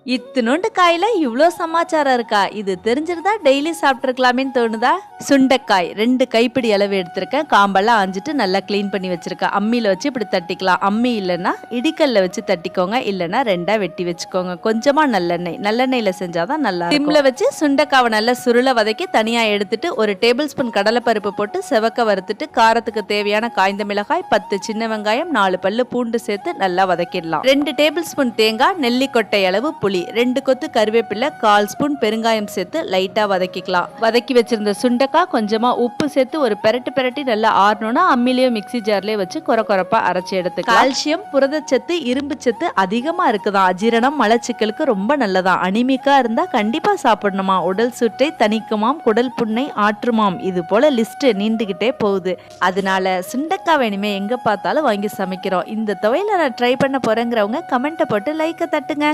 இத்தினோண்டு காயில இவ்ளோ சமாச்சாரம் இருக்கா? இது தெரிஞ்சிருந்தா டெய்லி சாப்பிட்டுருக்கலாமேன்னு தோணுதா? சுண்டைக்காய் 2 கைப்பிடி அளவு எடுத்திருக்கேன். காம்பெல்லாம் ஆஞ்சிட்டு நல்லா கிளீன் பண்ணி வச்சிருக்கேன். அம்மியில வச்சு இப்படி தட்டிக்கலாம். அம்மி இல்லைன்னா இடிக்கல்ல வச்சு தட்டிக்கோங்க. இல்லைன்னா 2ஆ வெட்டி வச்சுக்கோங்க. கொஞ்சமா நல்லெண்ணெயில செஞ்சாதான் நல்லா இருக்கும். சிம்ல வச்சு சுண்டைக்காவை நல்லா சுருள வதக்கி தனியா எடுத்துட்டு 1 டேபிள் ஸ்பூன் கடலைப்பருப்பு போட்டு செவக்க வறுத்துட்டு காரத்துக்கு தேவையான காய்ந்த மிளகாய், 10 சின்ன வெங்காயம், 4 பல்லு பூண்டு சேர்த்து நல்லா வதக்கிடலாம். 2 டேபிள் ஸ்பூன் தேங்காய், நெல்லிக்கொட்டை அளவு புளி, 2 கொத்து கருவேப்பிலை, 1/4 ஸ்பூன் பெருங்காயம் சேர்த்து லைட்டா வதக்கிக்கலாம். வதக்கி வச்சிருந்த சுண்டைக்காய் கொஞ்சமா உப்பு சேர்த்து ஒரு பெரட்டி நல்லா ஆறணும்னா அம்மிலேயோ மிக்ஸி ஜார்லயே வச்சு கொரப்பா அரைச்சி எடுத்துக்கலாம். கால்சியம், புரதச்சத்து, இரும்பு சத்து அதிகமா இருக்குதான். அஜீரணம், மலச்சிக்கலுக்கு ரொம்ப நல்லதான். அனிமிக்கா இருந்தா கண்டிப்பா சாப்பிடணுமா. உடல் சுட்டை தணிக்குமாம், குடல் புண்ணை ஆற்றுமாம். இது போல லிஸ்ட் நீண்டுகிட்டே போகுது. அதனால சுண்டைக்காய் இனிமே எங்க பார்த்தாலும் வாங்கி சமைக்கிறோம். இந்த துவையில நான் ட்ரை பண்ண போறேங்கிறவங்க கமெண்ட்டை போட்டு லைக்கை தட்டுங்க.